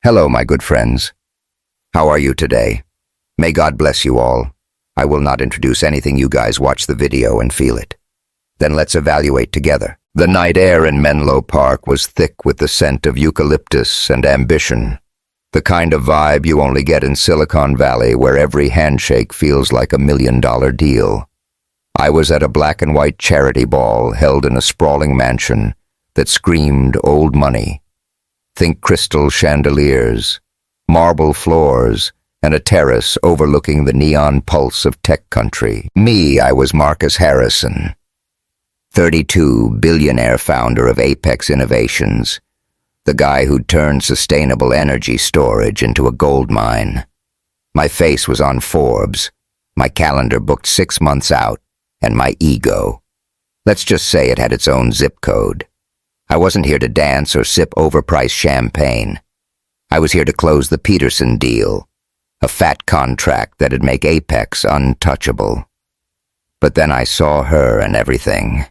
Hello, my good friends. How are you today? May God bless you all. I will not introduce anything. You guys watch the video and feel it. Then let's evaluate together. The night air in Menlo Park was thick with the scent of eucalyptus and ambition. The kind of vibe you only get in Silicon Valley, where every handshake feels like $1 million deal. I was at a black and white charity ball held in a sprawling mansion that screamed old money. Think crystal chandeliers, marble floors, and a terrace overlooking the neon pulse of tech country. I was Marcus Harrison, 32, billionaire founder of Apex Innovations, the guy who'd turned sustainable energy storage into a gold mine. My face was on Forbes, my calendar booked 6 months out, and my ego. Let's just say it had its own zip code. I wasn't here to dance or sip overpriced champagne. I was here to close the Peterson deal, a fat contract that'd make Apex untouchable. But then I saw her and everything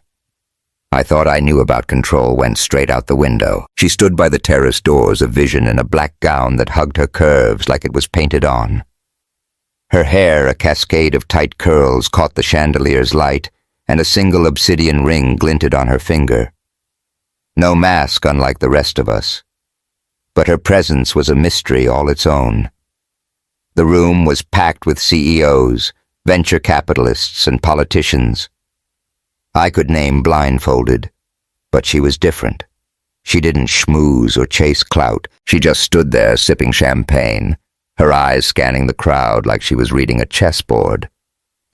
I thought I knew about control went straight out the window. She stood by the terrace doors, a vision in a black gown that hugged her curves like it was painted on. Her hair, a cascade of tight curls, caught the chandelier's light, and a single obsidian ring glinted on her finger. No mask, unlike the rest of us. But her presence was a mystery all its own. The room was packed with CEOs, venture capitalists, and politicians. I could name blindfolded, but she was different. She didn't schmooze or chase clout. She just stood there sipping champagne, her eyes scanning the crowd like she was reading a chessboard.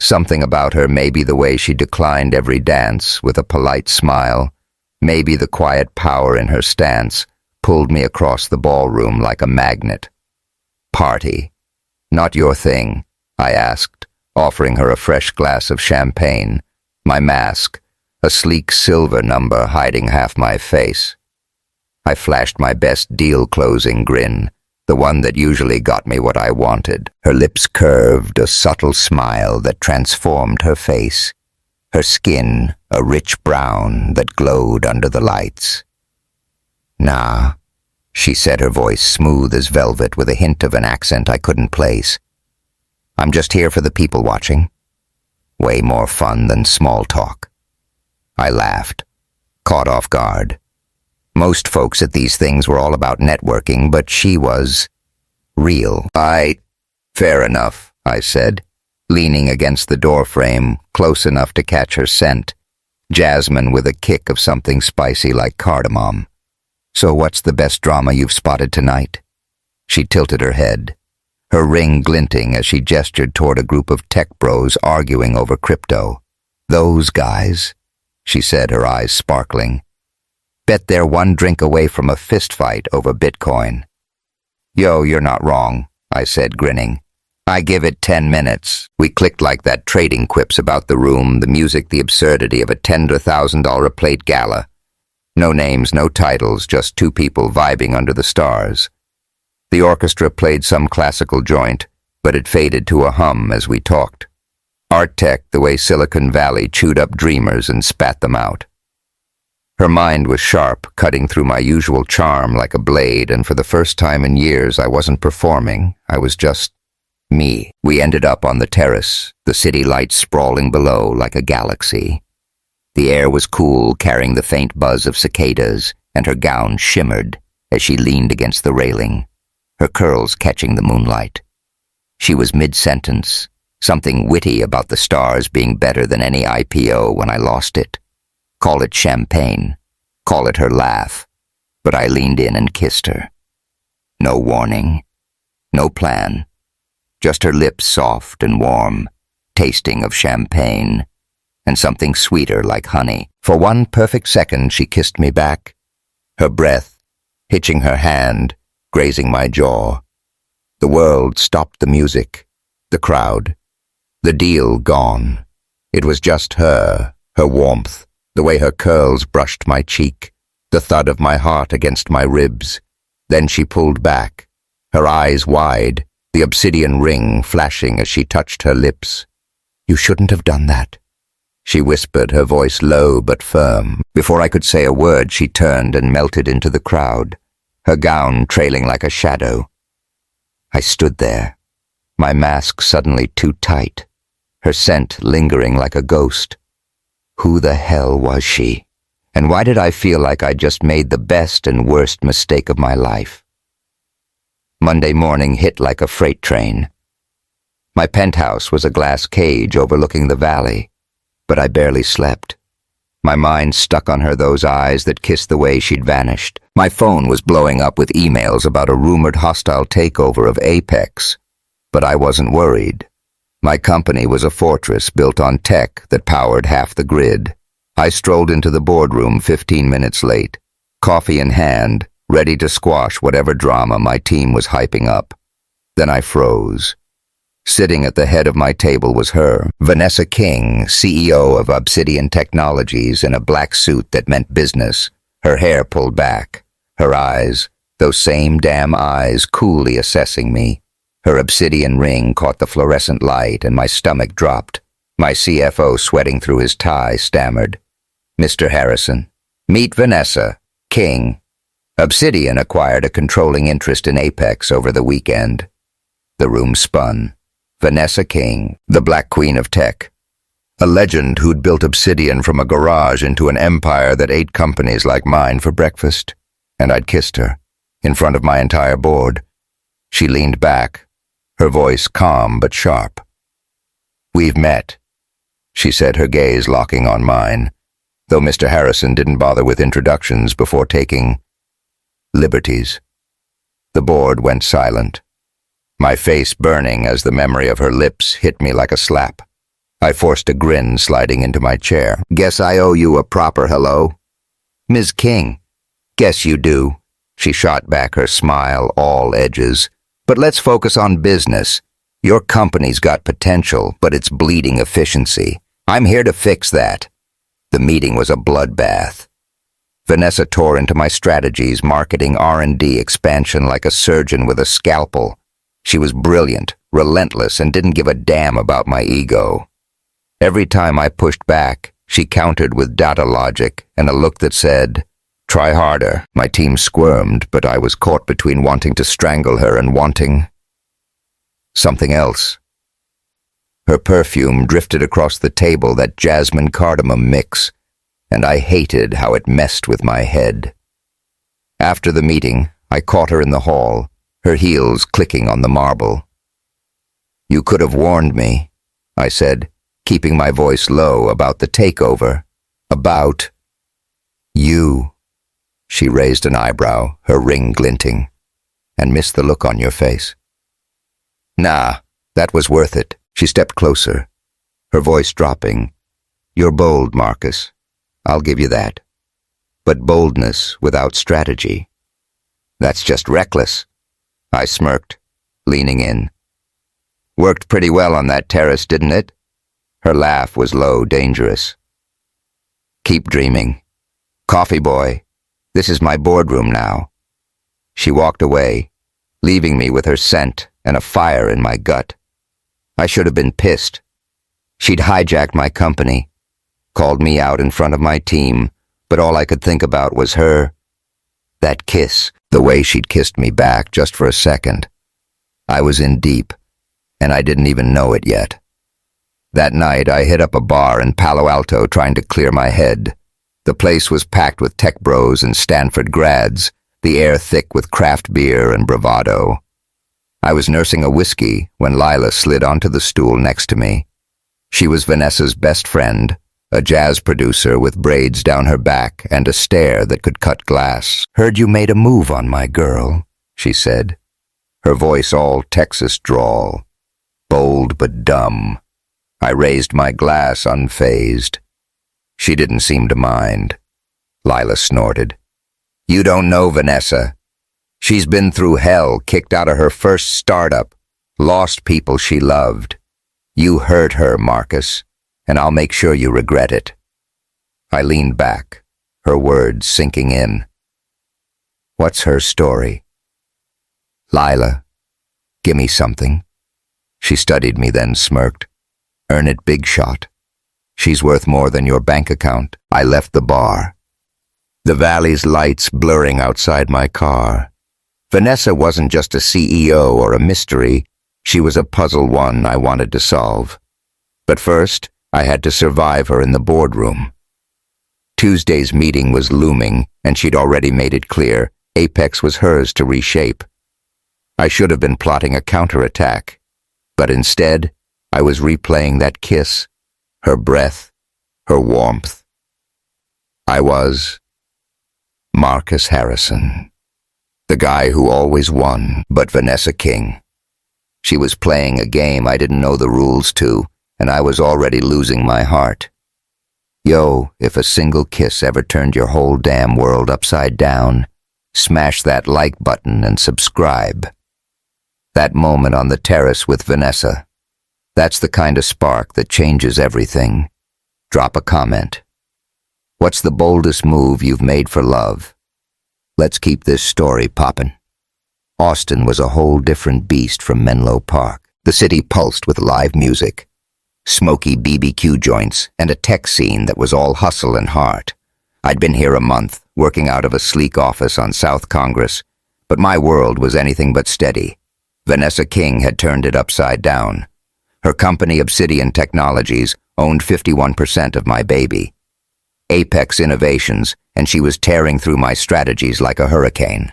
Something about her, maybe the way she declined every dance with a polite smile, maybe the quiet power in her stance, pulled me across the ballroom like a magnet. Party. Not your thing, I asked, offering her a fresh glass of champagne. My mask, a sleek silver number hiding half my face. I flashed my best deal-closing grin, the one that usually got me what I wanted. Her lips curved, a subtle smile that transformed her face. Her skin, a rich brown that glowed under the lights. "Nah," she said, her voice smooth as velvet with a hint of an accent I couldn't place. "I'm just here for the people watching. Way more fun than small talk." I laughed, caught off guard. Most folks at these things were all about networking, but she was real. Fair enough," I said, leaning against the doorframe, close enough to catch her scent. Jasmine with a kick of something spicy like cardamom. "So what's the best drama you've spotted tonight?" She tilted her head, her ring glinting as she gestured toward a group of tech bros arguing over crypto. "Those guys," she said, her eyes sparkling. "Bet they're one drink away from a fistfight over Bitcoin." "Yo, you're not wrong," I said, grinning. "I give it 10 minutes. We clicked like that trading quips about the room, the music, the absurdity of a $10,000 plate gala. No names, no titles, just two people vibing under the stars. The orchestra played some classical joint, but it faded to a hum as we talked. Art tech, the way Silicon Valley chewed up dreamers and spat them out. Her mind was sharp, cutting through my usual charm like a blade, and for the first time in years I wasn't performing, I was just me. We ended up on the terrace, the city lights sprawling below like a galaxy. The air was cool, carrying the faint buzz of cicadas, and her gown shimmered as she leaned against the railing, her curls catching the moonlight. She was mid-sentence, something witty about the stars being better than any IPO when I lost it. Call it champagne, call it her laugh, but I leaned in and kissed her. No warning, no plan, just her lips soft and warm, tasting of champagne, and something sweeter like honey. For one perfect second she kissed me back, her breath, hitching her hand, grazing my jaw. The world stopped, the music, the crowd, the deal gone. It was just her warmth, the way her curls brushed my cheek, the thud of my heart against my ribs. Then she pulled back, her eyes wide, the obsidian ring flashing as she touched her lips. "You shouldn't have done that," she whispered, her voice low but firm. Before I could say a word, she turned and melted into the crowd, her gown trailing like a shadow. I stood there, my mask suddenly too tight, her scent lingering like a ghost. Who the hell was she? And why did I feel like I'd just made the best and worst mistake of my life? Monday morning hit like a freight train. My penthouse was a glass cage overlooking the valley, but I barely slept. My mind stuck on her, those eyes that kissed the way she'd vanished. My phone was blowing up with emails about a rumored hostile takeover of Apex, but I wasn't worried. My company was a fortress built on tech that powered half the grid. I strolled into the boardroom 15 minutes late, coffee in hand, ready to squash whatever drama my team was hyping up. Then I froze. Sitting at the head of my table was her, Vanessa King, CEO of Obsidian Technologies, in a black suit that meant business, her hair pulled back, her eyes, those same damn eyes, coolly assessing me. Her obsidian ring caught the fluorescent light and my stomach dropped. My CFO, sweating through his tie, stammered, "Mr. Harrison, meet Vanessa King. Obsidian acquired a controlling interest in Apex over the weekend." The room spun. Vanessa King, the Black Queen of Tech. A legend who'd built Obsidian from a garage into an empire that ate companies like mine for breakfast. And I'd kissed her, in front of my entire board. She leaned back, her voice calm but sharp. "We've met," she said, her gaze locking on mine, though Mr. Harrison didn't bother with introductions before taking liberties. The board went silent, my face burning as the memory of her lips hit me like a slap. I forced a grin, sliding into my chair. "Guess I owe you a proper hello." "Ms. King." "Guess you do." She shot back, her smile all edges. "But let's focus on business. Your company's got potential, but it's bleeding efficiency. I'm here to fix that." The meeting was a bloodbath. Vanessa tore into my strategies, marketing, R&D, expansion like a surgeon with a scalpel. She was brilliant, relentless, and didn't give a damn about my ego. Every time I pushed back, she countered with data logic and a look that said, "Try harder." My team squirmed, but I was caught between wanting to strangle her and wanting something else. Her perfume drifted across the table, that jasmine cardamom mix, and I hated how it messed with my head. After the meeting, I caught her in the hall, her heels clicking on the marble. "You could have warned me," I said, keeping my voice low, "about the takeover. About you." She raised an eyebrow, her ring glinting, and missed the look on your face. "Nah, that was worth it." She stepped closer, her voice dropping. "You're bold, Marcus. I'll give you that. But boldness without strategy, that's just reckless." I smirked, leaning in. "Worked pretty well on that terrace, didn't it?" Her laugh was low, dangerous. "Keep dreaming. Coffee boy, this is my boardroom now." She walked away, leaving me with her scent and a fire in my gut. I should have been pissed. She'd hijacked my company, called me out in front of my team, but all I could think about was her. That kiss, the way she'd kissed me back just for a second. I was in deep, and I didn't even know it yet. That night, I hit up a bar in Palo Alto trying to clear my head. The place was packed with tech bros and Stanford grads, the air thick with craft beer and bravado. I was nursing a whiskey when Lila slid onto the stool next to me. She was Vanessa's best friend, a jazz producer with braids down her back and a stare that could cut glass. "Heard you made a move on my girl," she said, her voice all Texas drawl, bold but dumb. I raised my glass unfazed. She didn't seem to mind. Lila snorted. "You don't know Vanessa. She's been through hell, kicked out of her first startup, lost people she loved. You hurt her, Marcus, and I'll make sure you regret it." I leaned back, her words sinking in. "What's her story?" "Lila, gimme something." She studied me, then smirked. "Earn it big shot. She's worth more than your bank account." I left the bar, the valley's lights blurring outside my car. Vanessa wasn't just a CEO or a mystery. She was a puzzle one I wanted to solve. But first, I had to survive her in the boardroom. Tuesday's meeting was looming, and she'd already made it clear Apex was hers to reshape. I should have been plotting a counterattack, but instead, I was replaying that kiss, her breath, her warmth. I was Marcus Harrison, the guy who always won, but Vanessa King. She was playing a game I didn't know the rules to, and I was already losing my heart. Yo, if a single kiss ever turned your whole damn world upside down, smash that like button and subscribe. That moment on the terrace with Vanessa, that's the kind of spark that changes everything. Drop a comment. What's the boldest move you've made for love? Let's keep this story poppin'. Austin was a whole different beast from Menlo Park. The city pulsed with live music, smoky BBQ joints, and a tech scene that was all hustle and heart. I'd been here a month, working out of a sleek office on South Congress, but my world was anything but steady. Vanessa King had turned it upside down. Her company, Obsidian Technologies, owned 51% of my baby. Apex Innovations, and she was tearing through my strategies like a hurricane.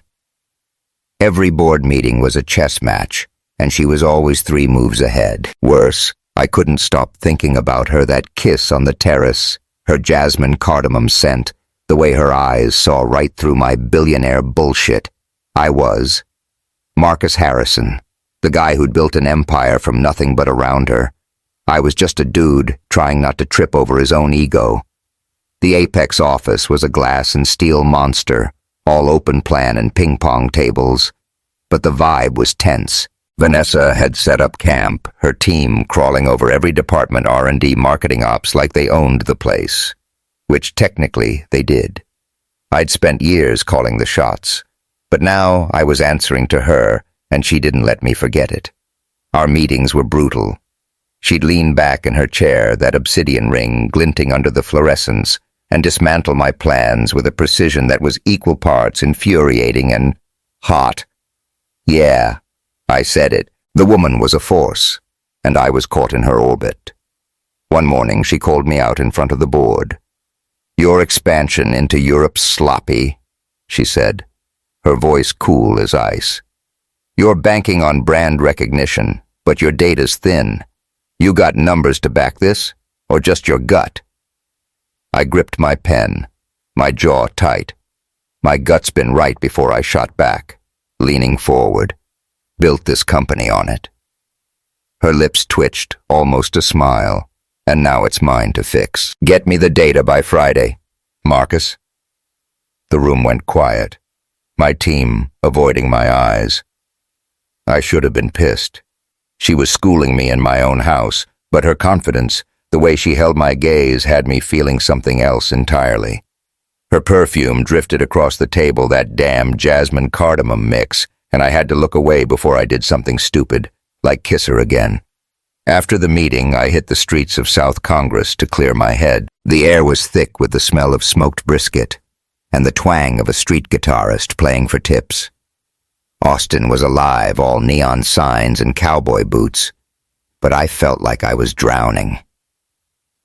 Every board meeting was a chess match, and she was always 3 moves ahead. Worse, I couldn't stop thinking about her, that kiss on the terrace, her jasmine cardamom scent, the way her eyes saw right through my billionaire bullshit. I was Marcus Harrison, the guy who'd built an empire from nothing but around her. I was just a dude trying not to trip over his own ego. The Apex office was a glass and steel monster, all open plan and ping-pong tables. But the vibe was tense. Vanessa had set up camp, her team crawling over every department, R&D, marketing ops, like they owned the place. Which technically they did. I'd spent years calling the shots. But now I was answering to her, and she didn't let me forget it. Our meetings were brutal. She'd lean back in her chair, that obsidian ring glinting under the fluorescence, and dismantle my plans with a precision that was equal parts infuriating and hot. Yeah, I said it. The woman was a force, and I was caught in her orbit. One morning she called me out in front of the board. "Your expansion into Europe's sloppy," she said, her voice cool as ice. "You're banking on brand recognition, but your data's thin. You got numbers to back this, or just your gut?" I gripped my pen, my jaw tight. My gut's been right before I shot back, leaning forward. Built this company on it. Her lips twitched, almost a smile, and now it's mine to fix. "Get me the data by Friday, Marcus." The room went quiet, my team avoiding my eyes. I should have been pissed. She was schooling me in my own house, but her confidence, the way she held my gaze, had me feeling something else entirely. Her perfume drifted across the table, that damn jasmine cardamom mix, and I had to look away before I did something stupid, like kiss her again. After the meeting, I hit the streets of South Congress to clear my head. The air was thick with the smell of smoked brisket and the twang of a street guitarist playing for tips. Austin was alive, all neon signs and cowboy boots, but I felt like I was drowning.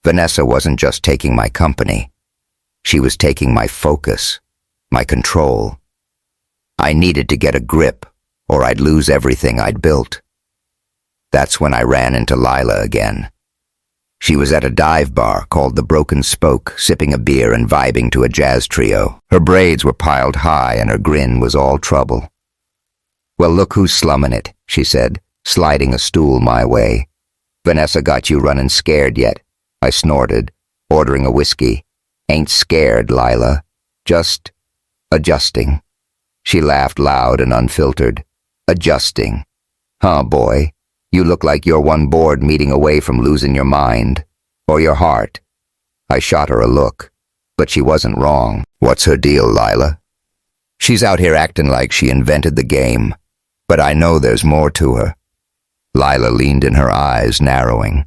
Vanessa wasn't just taking my company. She was taking my focus, my control. I needed to get a grip, or I'd lose everything I'd built. That's when I ran into Lila again. She was at a dive bar called the Broken Spoke, sipping a beer and vibing to a jazz trio. Her braids were piled high and her grin was all trouble. "Well, look who's slumming it," she said, sliding a stool my way. "Vanessa got you running scared yet?" I snorted, ordering a whiskey. "Ain't scared, Lila. Just adjusting." She laughed loud and unfiltered. "Adjusting. Huh, boy? You look like you're one board meeting away from losing your mind. Or your heart." I shot her a look, but she wasn't wrong. "What's her deal, Lila?" "She's out here acting like she invented the game, but I know there's more to her." Lila leaned in, her eyes narrowing.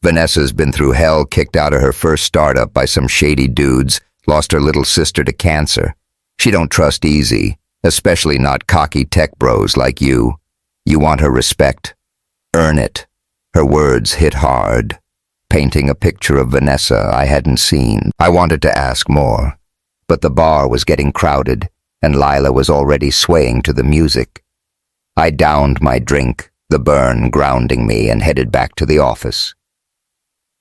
"Vanessa's been through hell, kicked out of her first startup by some shady dudes, lost her little sister to cancer. She don't trust easy, especially not cocky tech bros like you. You want her respect. Earn it. Her words hit hard, painting a picture of Vanessa I hadn't seen. I wanted to ask more, but the bar was getting crowded, and Lila was already swaying to the music. I downed my drink, the burn grounding me, and headed back to the office.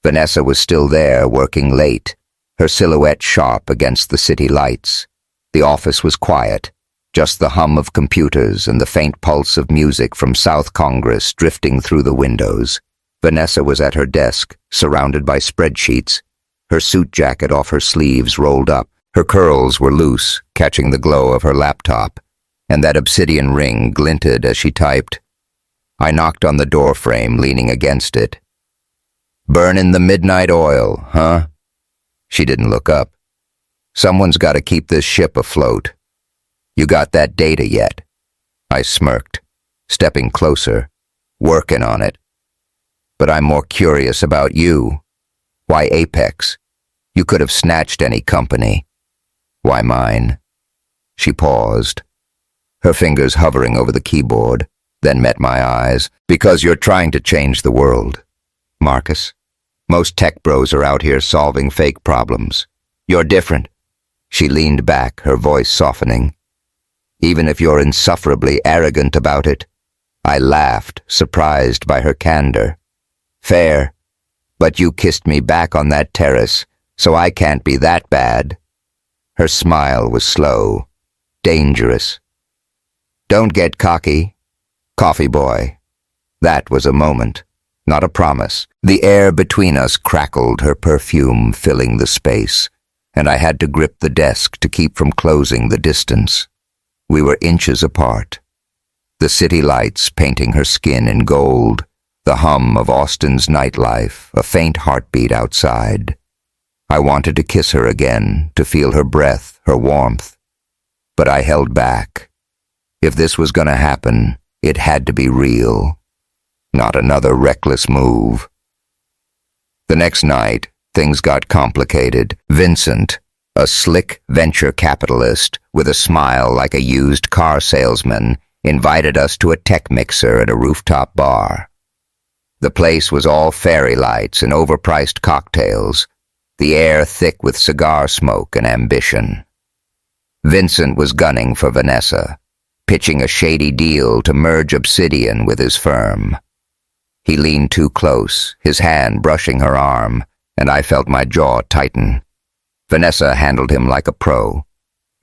Vanessa was still there, working late, her silhouette sharp against the city lights. The office was quiet, just the hum of computers and the faint pulse of music from South Congress drifting through the windows. Vanessa was at her desk, surrounded by spreadsheets, her suit jacket off her sleeves rolled up. Her curls were loose, catching the glow of her laptop, and that obsidian ring glinted as she typed. I knocked on the door frame, leaning against it. "Burning the midnight oil, huh?" She didn't look up. "Someone's got to keep this ship afloat. You got that data yet?" I smirked, stepping closer, working on it. "But I'm more curious about you. Why Apex? You could have snatched any company. Why mine?" She paused, her fingers hovering over the keyboard, then met my eyes. "Because you're trying to change the world, Marcus. Most tech bros are out here solving fake problems. You're different." She leaned back, her voice softening. "Even if you're insufferably arrogant about it." I laughed, surprised by her candor. "Fair, but you kissed me back on that terrace, so I can't be that bad." Her smile was slow, dangerous. "Don't get cocky, coffee boy." That was a moment, not a promise. The air between us crackled, her perfume filling the space, and I had to grip the desk to keep from closing the distance. We were inches apart, the city lights painting her skin in gold, the hum of Austin's nightlife, a faint heartbeat outside. I wanted to kiss her again, to feel her breath, her warmth. But I held back. If this was going to happen, it had to be real, not another reckless move. The next night, things got complicated. Vincent, a slick venture capitalist with a smile like a used car salesman, invited us to a tech mixer at a rooftop bar. The place was all fairy lights and overpriced cocktails, the air thick with cigar smoke and ambition. Vincent was gunning for Vanessa, pitching a shady deal to merge Obsidian with his firm. He leaned too close, his hand brushing her arm, and I felt my jaw tighten. Vanessa handled him like a pro,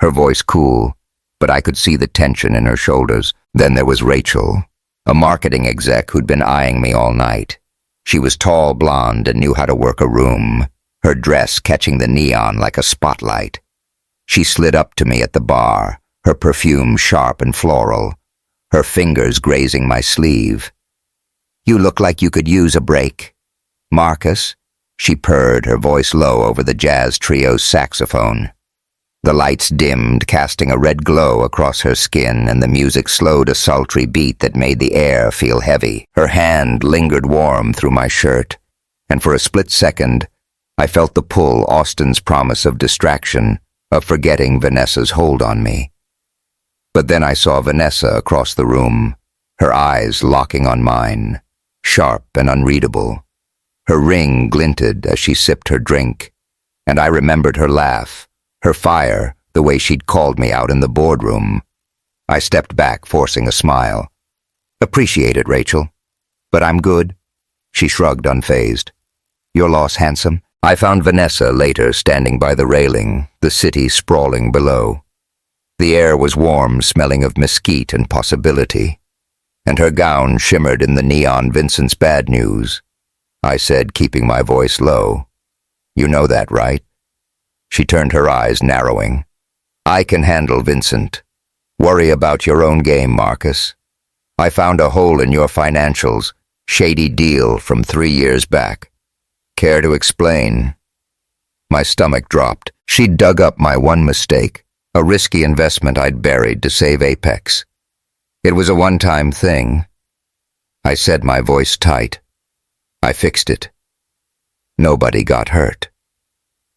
her voice cool, but I could see the tension in her shoulders. Then there was Rachel, a marketing exec who'd been eyeing me all night. She was tall, blonde, and knew how to work a room, her dress catching the neon like a spotlight. She slid up to me at the bar, her perfume sharp and floral, her fingers grazing my sleeve. "You look like you could use a break, Marcus," she purred, her voice low over the jazz trio's saxophone. The lights dimmed, casting a red glow across her skin, and the music slowed a sultry beat that made the air feel heavy. Her hand lingered warm through my shirt, and for a split second, I felt the pull Austin's promise of distraction, of forgetting Vanessa's hold on me. But then I saw Vanessa across the room, her eyes locking on mine, sharp and unreadable. Her ring glinted as she sipped her drink, and I remembered her laugh, her fire, the way she'd called me out in the boardroom. I stepped back, forcing a smile. "Appreciate it, Rachel. But I'm good." She shrugged, unfazed. "Your loss, handsome." I found Vanessa later standing by the railing, the city sprawling below. The air was warm, smelling of mesquite and possibility, and her gown shimmered in the neon Vincent's bad news. I said, keeping my voice low, "You know that, right?" She turned her eyes, narrowing. "I can handle Vincent. Worry about your own game, Marcus. I found a hole in your financials, shady deal from 3 years back. Care to explain?" My stomach dropped. She'd dug up my one mistake, a risky investment I'd buried to save Apex. It was a one-time thing. I said, my voice tight. "I fixed it. Nobody got hurt."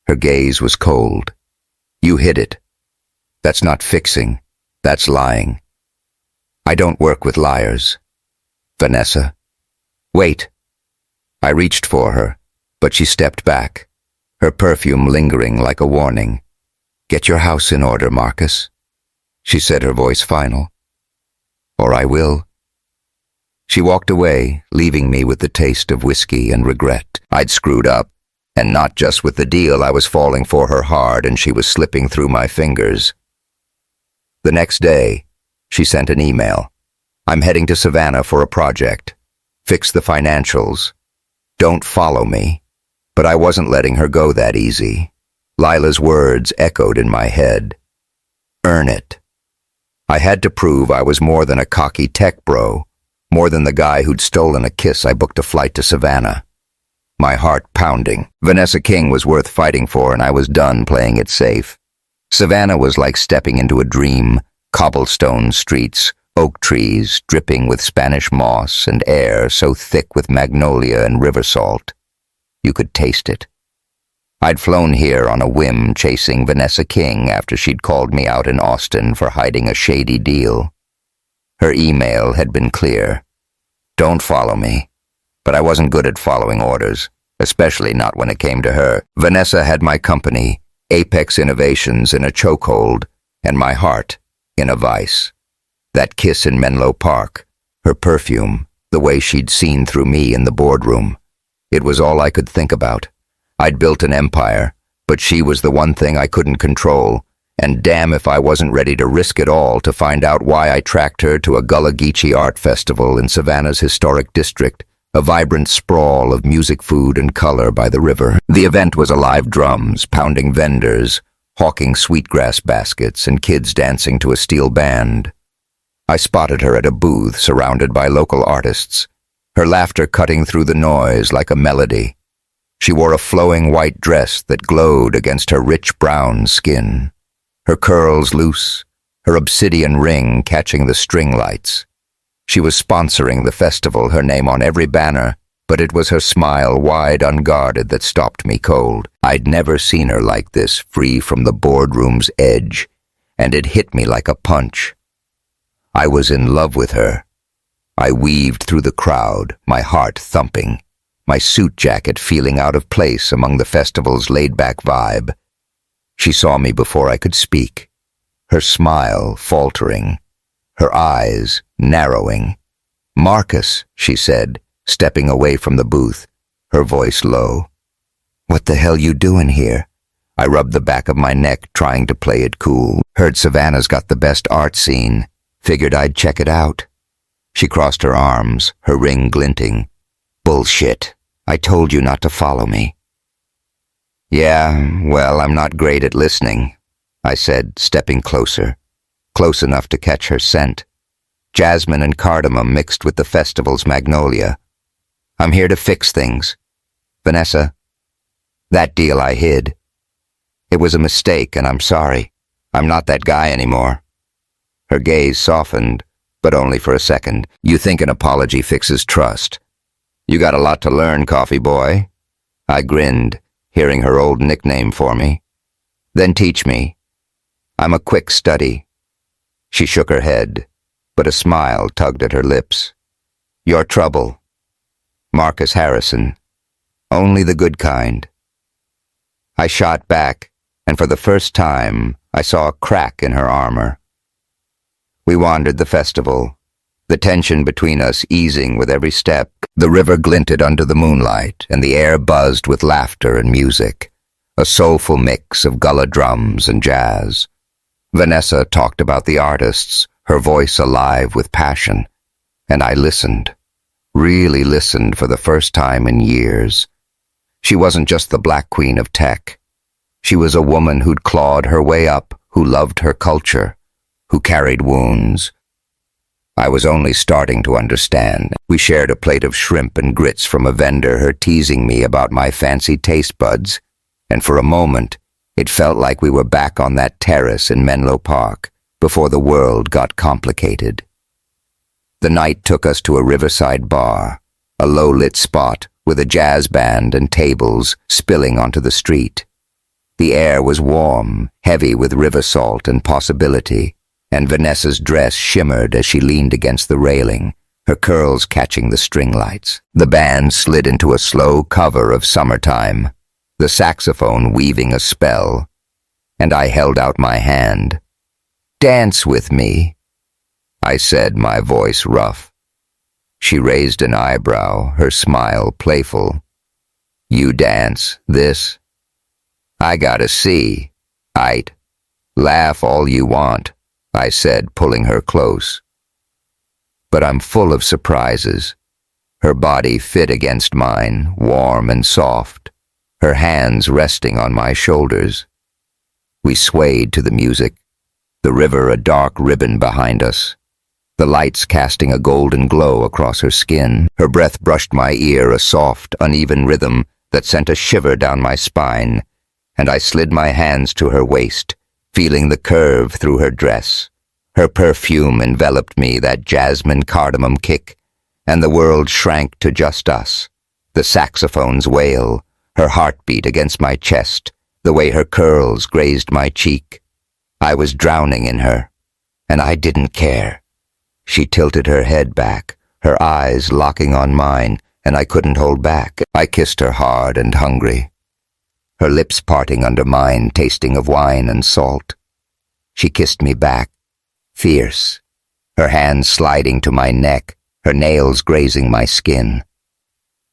Her gaze was cold. "You hid it. That's not fixing. That's lying. I don't work with liars. Vanessa. Wait. I reached for her, but she stepped back, her perfume lingering like a warning. Get your house in order, Marcus, she said, her voice final. Or I will. She walked away, leaving me with the taste of whiskey and regret. I'd screwed up, and not just with the deal. I was falling for her hard, and she was slipping through my fingers. The next day, she sent an email. I'm heading to Savannah for a project. Fix the financials. Don't follow me. But I wasn't letting her go that easy. Lila's words echoed in my head. Earn it. I had to prove I was more than a cocky tech bro, more than the guy who'd stolen a kiss. I booked a flight to Savannah, my heart pounding. Vanessa King was worth fighting for, and I was done playing it safe. Savannah was like stepping into a dream. Cobblestone streets, oak trees dripping with Spanish moss, and air so thick with magnolia and river salt. You could taste it. I'd flown here on a whim, chasing Vanessa King after she'd called me out in Austin for hiding a shady deal. Her email had been clear. Don't follow me. But I wasn't good at following orders, especially not when it came to her. Vanessa had my company, Apex Innovations, in a chokehold, and my heart in a vice. That kiss in Menlo Park, her perfume, the way she'd seen through me in the boardroom. It was all I could think about. I'd built an empire, but she was the one thing I couldn't control, and damn if I wasn't ready to risk it all to find out why I tracked her to a Gullah Geechee art festival in Savannah's historic district, a vibrant sprawl of music, food, and color by the river. The event was alive drums, pounding vendors, hawking sweetgrass baskets, and kids dancing to a steel band. I spotted her at a booth surrounded by local artists, her laughter cutting through the noise like a melody. She wore a flowing white dress that glowed against her rich brown skin, her curls loose, her obsidian ring catching the string lights. She was sponsoring the festival, her name on every banner, but it was her smile, wide unguarded, that stopped me cold. I'd never seen her like this, free from the boardroom's edge, and it hit me like a punch. I was in love with her. I weaved through the crowd, my heart thumping, my suit jacket feeling out of place among the festival's laid-back vibe. She saw me before I could speak, her smile faltering, her eyes narrowing. "Marcus," she said, stepping away from the booth, her voice low. "What the hell you doing here?" I rubbed the back of my neck, trying to play it cool. "Heard Savannah's got the best art scene. Figured I'd check it out." She crossed her arms, her ring glinting. "Bullshit. I told you not to follow me." "Yeah, well, I'm not great at listening," I said, stepping closer, close enough to catch her scent. Jasmine and cardamom mixed with the festival's magnolia. "I'm here to fix things. Vanessa, that deal I hid. It was a mistake, and I'm sorry. I'm not that guy anymore." Her gaze softened, but only for a second. "You think an apology fixes trust? You got a lot to learn, coffee boy." I grinned, hearing her old nickname for me. "Then teach me. I'm a quick study." She shook her head, but a smile tugged at her lips. "Your trouble. Marcus Harrison. Only the good kind." I shot back, and for the first time, I saw a crack in her armor. We wandered the festival, the tension between us easing with every step. The river glinted under the moonlight, and the air buzzed with laughter and music, a soulful mix of Gullah drums and jazz. Vanessa talked about the artists, her voice alive with passion, and I listened, really listened for the first time in years. She wasn't just the Black Queen of tech. She was a woman who'd clawed her way up, who loved her culture, who carried wounds. I was only starting to understand. We shared a plate of shrimp and grits from a vendor, her teasing me about my fancy taste buds, and for a moment, it felt like we were back on that terrace in Menlo Park, before the world got complicated. The night took us to a riverside bar, a low-lit spot with a jazz band and tables spilling onto the street. The air was warm, heavy with river salt and possibility, and Vanessa's dress shimmered as she leaned against the railing, her curls catching the string lights. The band slid into a slow cover of Summertime, the saxophone weaving a spell, and I held out my hand. "Dance with me," I said, my voice rough. She raised an eyebrow, her smile playful. "You dance this? I gotta see. Aight. Laugh all you want," I said, pulling her close. "But I'm full of surprises." Her body fit against mine, warm and soft, her hands resting on my shoulders. We swayed to the music, the river a dark ribbon behind us, the lights casting a golden glow across her skin. Her breath brushed my ear, a soft, uneven rhythm that sent a shiver down my spine, and I slid my hands to her waist, feeling the curve through her dress. Her perfume enveloped me, that jasmine cardamom kick, and the world shrank to just us. The saxophone's wail, her heartbeat against my chest, the way her curls grazed my cheek. I was drowning in her, and I didn't care. She tilted her head back, her eyes locking on mine, and I couldn't hold back. I kissed her hard and hungry, her lips parting under mine, tasting of wine and salt. She kissed me back, fierce, her hands sliding to my neck, her nails grazing my skin.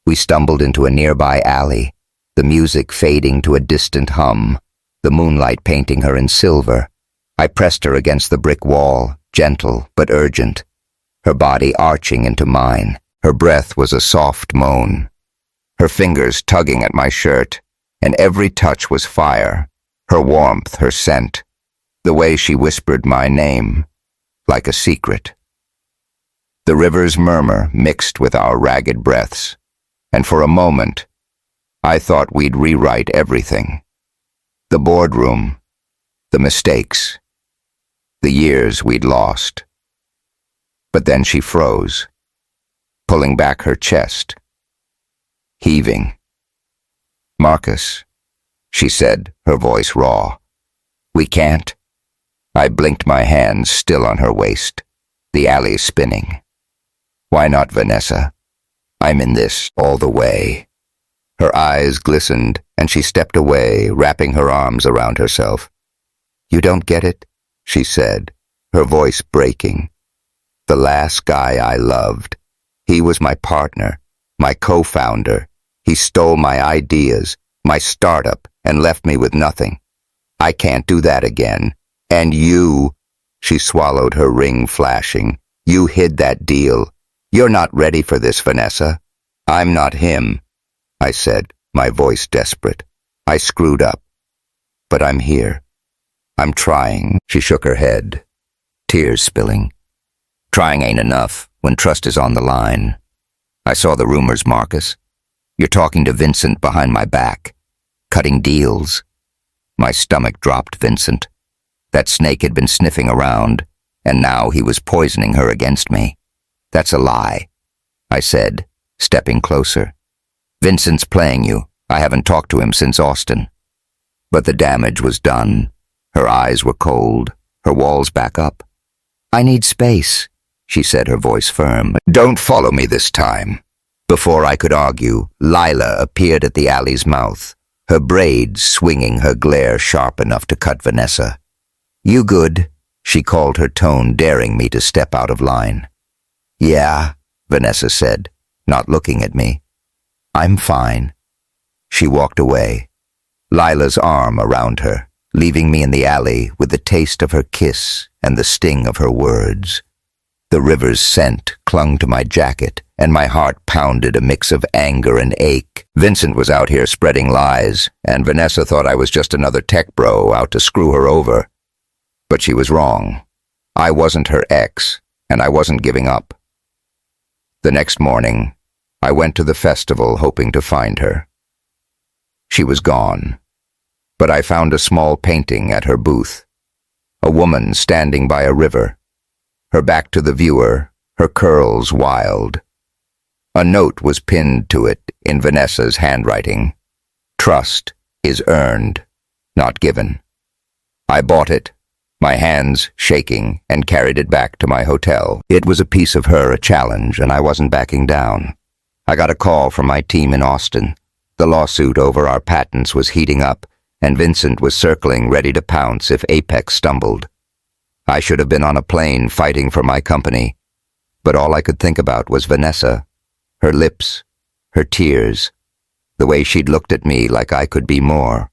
We stumbled into a nearby alley, the music fading to a distant hum, the moonlight painting her in silver. I pressed her against the brick wall, gentle but urgent, her body arching into mine. Her breath was a soft moan, her fingers tugging at my shirt, and every touch was fire, her warmth, her scent, the way she whispered my name, like a secret. The river's murmur mixed with our ragged breaths, and for a moment, I thought we'd rewrite everything. The boardroom, the mistakes, the years we'd lost. But then she froze, pulling back her chest, heaving. "Marcus," she said, her voice raw. "We can't." I blinked, my hands still on her waist, the alley spinning. "Why not, Vanessa? I'm in this all the way." Her eyes glistened, and she stepped away, wrapping her arms around herself. "You don't get it," she said, her voice breaking. "The last guy I loved, he was my partner, my co-founder. He stole my ideas, my startup, and left me with nothing. I can't do that again. And you," she swallowed, her ring flashing, "you hid that deal. You're not ready for this, Vanessa." "I'm not him," I said, my voice desperate. "I screwed up. But I'm here. I'm trying." She shook her head, tears spilling. "Trying ain't enough when trust is on the line. I saw the rumors, Marcus. You're talking to Vincent behind my back, cutting deals." My stomach dropped. Vincent. That snake had been sniffing around, and now he was poisoning her against me. "That's a lie," I said, stepping closer. "Vincent's playing you. I haven't talked to him since Austin." But the damage was done. Her eyes were cold, her walls back up. "I need space," she said, her voice firm. "Don't follow me this time." Before I could argue, Lila appeared at the alley's mouth, her braids swinging, her glare sharp enough to cut Vanessa. "You good?" she called, her tone daring me to step out of line. "Yeah," Vanessa said, not looking at me. "I'm fine." She walked away, Lila's arm around her, leaving me in the alley with the taste of her kiss and the sting of her words. The river's scent clung to my jacket, and my heart pounded, a mix of anger and ache. Vincent was out here spreading lies, and Vanessa thought I was just another tech bro out to screw her over. But she was wrong. I wasn't her ex, and I wasn't giving up. The next morning, I went to the festival hoping to find her. She was gone, but I found a small painting at her booth. A woman standing by a river, her back to the viewer, her curls wild. A note was pinned to it in Vanessa's handwriting. "Trust is earned, not given." I bought it, my hands shaking, and carried it back to my hotel. It was a piece of her, a challenge, and I wasn't backing down. I got a call from my team in Austin. The lawsuit over our patents was heating up, and Vincent was circling, ready to pounce if Apex stumbled. I should have been on a plane fighting for my company, but all I could think about was Vanessa, her lips, her tears, the way she'd looked at me like I could be more.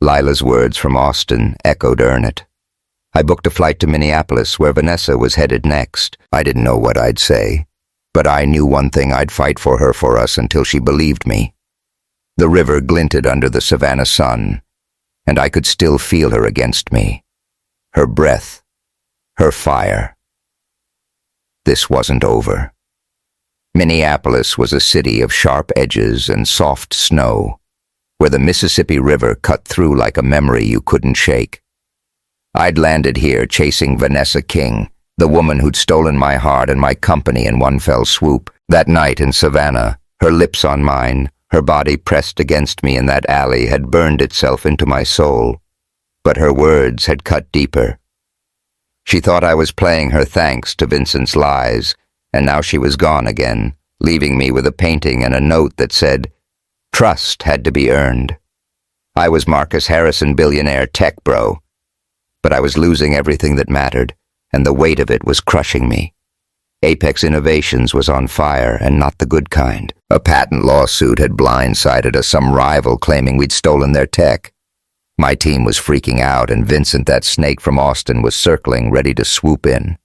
Lila's words from Austin echoed earn it. I booked a flight to Minneapolis, where Vanessa was headed next. I didn't know what I'd say, but I knew one thing: I'd fight for her, for us, until she believed me. The river glinted under the Savannah sun, and I could still feel her against me. Her breath, her fire. This wasn't over. Minneapolis was a city of sharp edges and soft snow, where the Mississippi River cut through like a memory you couldn't shake. I'd landed here chasing Vanessa King, the woman who'd stolen my heart and my company in one fell swoop. That night in Savannah, her lips on mine, her body pressed against me in that alley, had burned itself into my soul. But her words had cut deeper. She thought I was playing her thanks to Vincent's lies, and now she was gone again, leaving me with a painting and a note that said, "Trust had to be earned." I was Marcus Harrison, billionaire tech bro, but I was losing everything that mattered, and the weight of it was crushing me. Apex Innovations was on fire, and not the good kind. A patent lawsuit had blindsided us, some rival claiming we'd stolen their tech. My team was freaking out, and Vincent, that snake from Austin, was circling, ready to swoop in.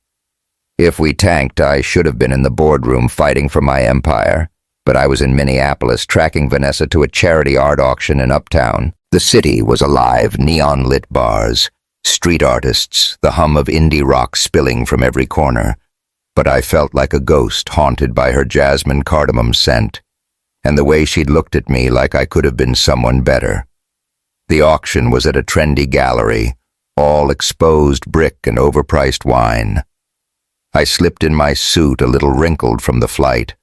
If we tanked, I should have been in the boardroom fighting for my empire, but I was in Minneapolis tracking Vanessa to a charity art auction in Uptown. The city was alive, neon-lit bars, street artists, the hum of indie rock spilling from every corner. But I felt like a ghost haunted by her jasmine cardamom scent, and the way she'd looked at me like I could have been someone better. The auction was at a trendy gallery, all exposed brick and overpriced wine. I slipped in my suit, a little wrinkled from the flight.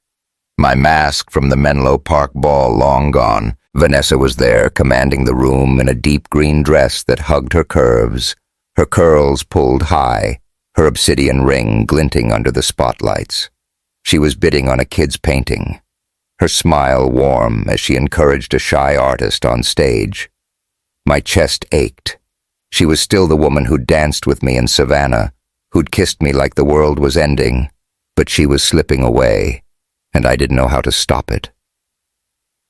My mask from the Menlo Park ball long gone. Vanessa was there, commanding the room in a deep green dress that hugged her curves, her curls pulled high, her obsidian ring glinting under the spotlights. She was bidding on a kid's painting, her smile warm as she encouraged a shy artist on stage. My chest ached. She was still the woman who'd danced with me in Savannah, who'd kissed me like the world was ending, but she was slipping away, and I didn't know how to stop it.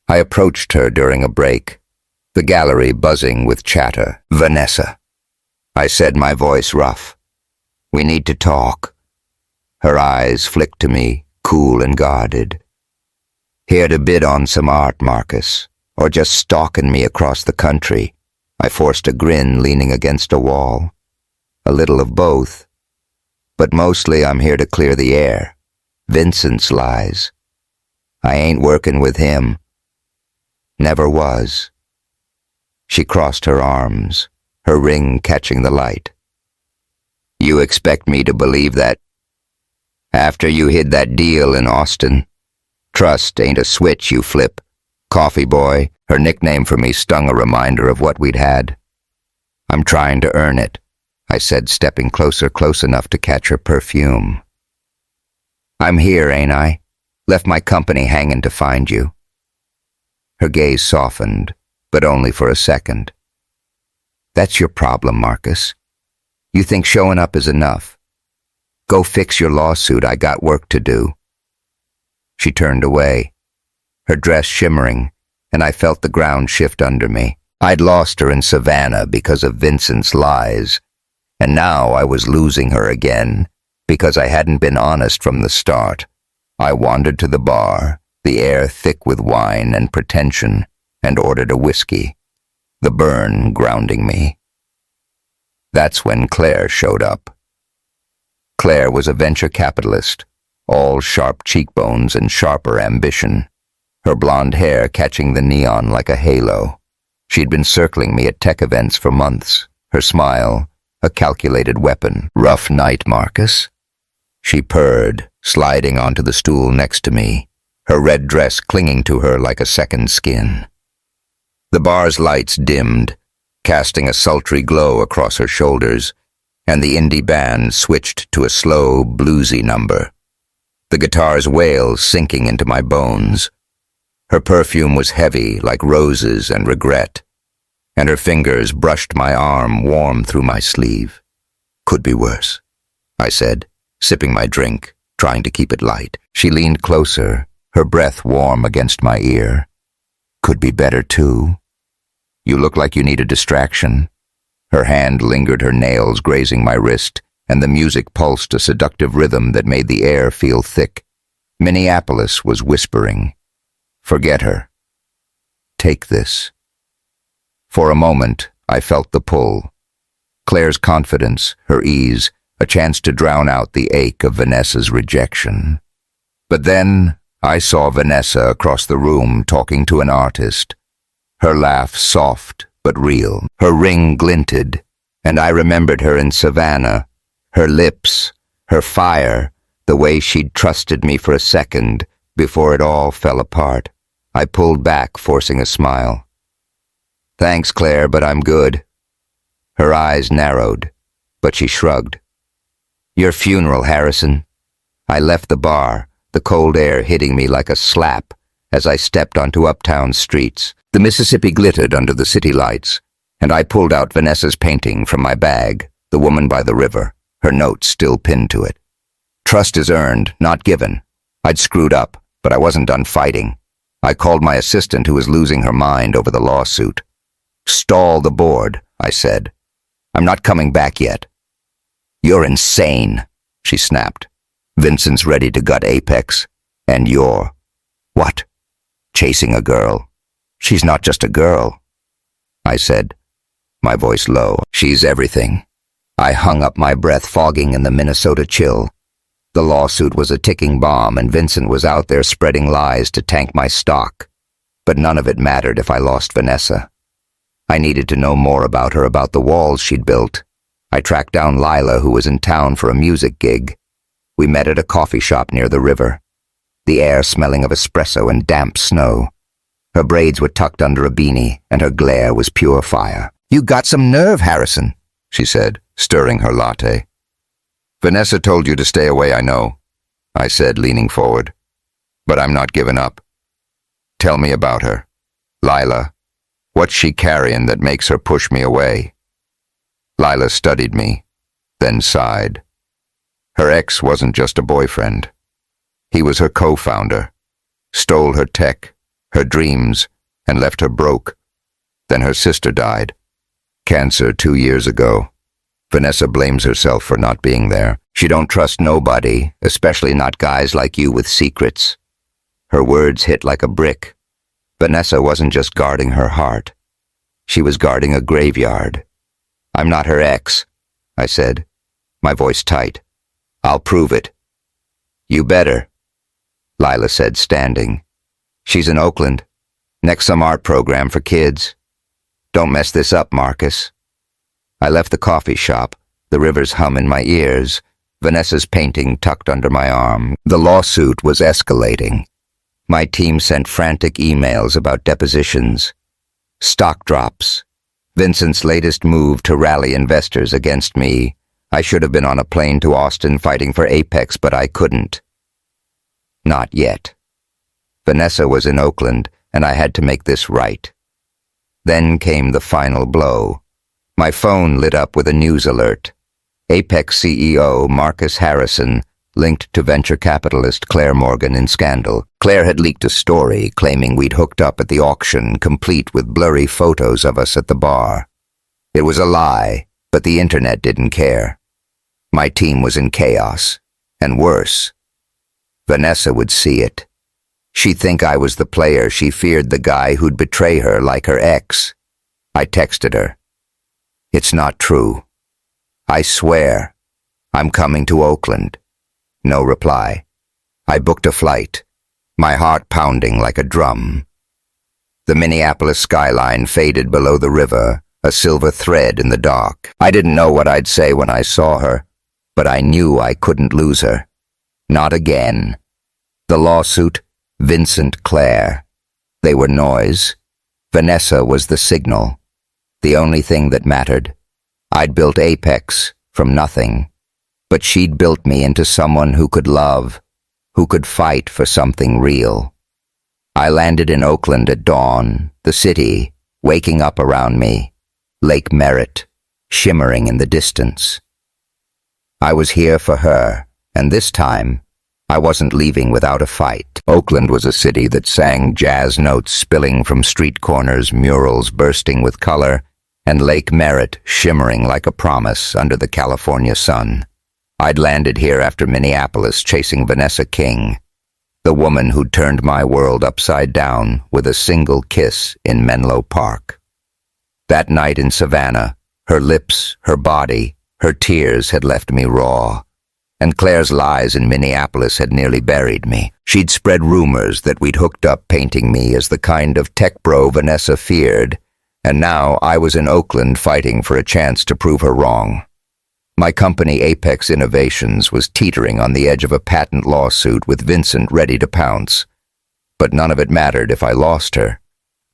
I approached her during a break, the gallery buzzing with chatter. "Vanessa," I said, my voice rough. "We need to talk." Her eyes flicked to me, cool and guarded. "Here to bid on some art, Marcus, or just stalking me across the country?" I forced a grin, leaning against a wall. "A little of both. But mostly I'm here to clear the air. Vincent's lies. I ain't working with him. Never was." She crossed her arms, her ring catching the light. "You expect me to believe that? After you hid that deal in Austin? Trust ain't a switch you flip. Coffee boy," her nickname for me, stung a reminder of what we'd had. "I'm trying to earn it," I said, stepping closer, close enough to catch her perfume. "I'm here, ain't I? Left my company hanging to find you." Her gaze softened, but only for a second. "That's your problem, Marcus. You think showing up is enough. Go fix your lawsuit. I got work to do." She turned away, her dress shimmering, and I felt the ground shift under me. I'd lost her in Savannah because of Vincent's lies, and now I was losing her again because I hadn't been honest from the start. I wandered to the bar, the air thick with wine and pretension, and ordered a whiskey, the burn grounding me. That's when Claire showed up. Claire was a venture capitalist, all sharp cheekbones and sharper ambition, her blonde hair catching the neon like a halo. She'd been circling me at tech events for months, her smile a calculated weapon. "Rough night, Marcus?" She purred, sliding onto the stool next to me, her red dress clinging to her like a second skin. The bar's lights dimmed, casting a sultry glow across her shoulders, and the indie band switched to a slow, bluesy number. The guitar's wail sinking into my bones. Her perfume was heavy like roses and regret, and her fingers brushed my arm warm through my sleeve. Could be worse, I said, sipping my drink, trying to keep it light. She leaned closer, her breath warm against my ear. Could be better too. You look like you need a distraction. Her hand lingered, her nails grazing my wrist, and the music pulsed a seductive rhythm that made the air feel thick. Minneapolis was whispering, "Forget her. Take this." For a moment, I felt the pull. Claire's confidence, her ease, a chance to drown out the ache of Vanessa's rejection. But then I saw Vanessa across the room talking to an artist. Her laugh soft but real. Her ring glinted, and I remembered her in Savannah. Her lips, her fire, the way she'd trusted me for a second before it all fell apart. I pulled back, forcing a smile. "Thanks, Claire, but I'm good." Her eyes narrowed, but she shrugged. "Your funeral, Harrison." I left the bar, the cold air hitting me like a slap as I stepped onto uptown streets. The Mississippi glittered under the city lights, and I pulled out Vanessa's painting from my bag, The Woman by the River, her note still pinned to it. Trust is earned, not given. I'd screwed up, but I wasn't done fighting. I called my assistant, who was losing her mind over the lawsuit. "Stall the board," I said. "I'm not coming back yet." "You're insane," she snapped. "Vincent's ready to gut Apex, and you're—" "What?" "Chasing a girl." "She's not just a girl," I said, my voice low. "She's everything." I hung up my breath, fogging in the Minnesota chill. The lawsuit was a ticking bomb, and Vincent was out there spreading lies to tank my stock. But none of it mattered if I lost Vanessa. I needed to know more about her, about the walls she'd built. I tracked down Lila, who was in town for a music gig. We met at a coffee shop near the river, the air smelling of espresso and damp snow. Her braids were tucked under a beanie, and her glare was pure fire. "You got some nerve, Harrison," she said, stirring her latte. "Vanessa told you to stay away, I know," I said, leaning forward. "But I'm not giving up. Tell me about her. Lila, what's she carrying that makes her push me away?" Lila studied me, then sighed. Her ex wasn't just a boyfriend. He was her co-founder, stole her tech, her dreams, and left her broke. Then her sister died. Cancer 2 years ago. Vanessa blames herself for not being there. She don't trust nobody, especially not guys like you with secrets. Her words hit like a brick. Vanessa wasn't just guarding her heart. She was guarding a graveyard. "I'm not her ex," I said, my voice tight. "I'll prove it." "You better," Lila said, standing. "She's in Oakland, next some art program for kids. Don't mess this up, Marcus." I left the coffee shop, the river's hum in my ears, Vanessa's painting tucked under my arm. The lawsuit was escalating. My team sent frantic emails about depositions, stock drops, Vincent's latest move to rally investors against me. I should have been on a plane to Austin fighting for Apex, but I couldn't. Not yet. Vanessa was in Oakland, and I had to make this right. Then came the final blow. My phone lit up with a news alert. Apex CEO Marcus Harrison linked to venture capitalist Claire Morgan in scandal. Claire had leaked a story claiming we'd hooked up at the auction, complete with blurry photos of us at the bar. It was a lie, but the internet didn't care. My team was in chaos, and worse, Vanessa would see it. She'd think I was the player she feared, the guy who'd betray her like her ex. I texted her. "It's not true. I swear. I'm coming to Oakland." No reply. I booked a flight, my heart pounding like a drum. The Minneapolis skyline faded below the river, a silver thread in the dark. I didn't know what I'd say when I saw her, but I knew I couldn't lose her. Not again. The lawsuit, Vincent, Claire. They were noise. Vanessa was the signal. The only thing that mattered. I'd built Apex, from nothing. But she'd built me into someone who could love, who could fight for something real. I landed in Oakland at dawn, the city, waking up around me, Lake Merritt, shimmering in the distance. I was here for her, and this time, I wasn't leaving without a fight. Oakland was a city that sang jazz notes spilling from street corners, murals bursting with color, and Lake Merritt shimmering like a promise under the California sun. I'd landed here after Minneapolis chasing Vanessa King, the woman who'd turned my world upside down with a single kiss in Menlo Park. That night in Savannah, her lips, her body, her tears had left me raw, and Claire's lies in Minneapolis had nearly buried me. She'd spread rumors that we'd hooked up painting me as the kind of tech bro Vanessa feared, and now I was in Oakland fighting for a chance to prove her wrong. My company, Apex Innovations, was teetering on the edge of a patent lawsuit with Vincent ready to pounce. But none of it mattered if I lost her.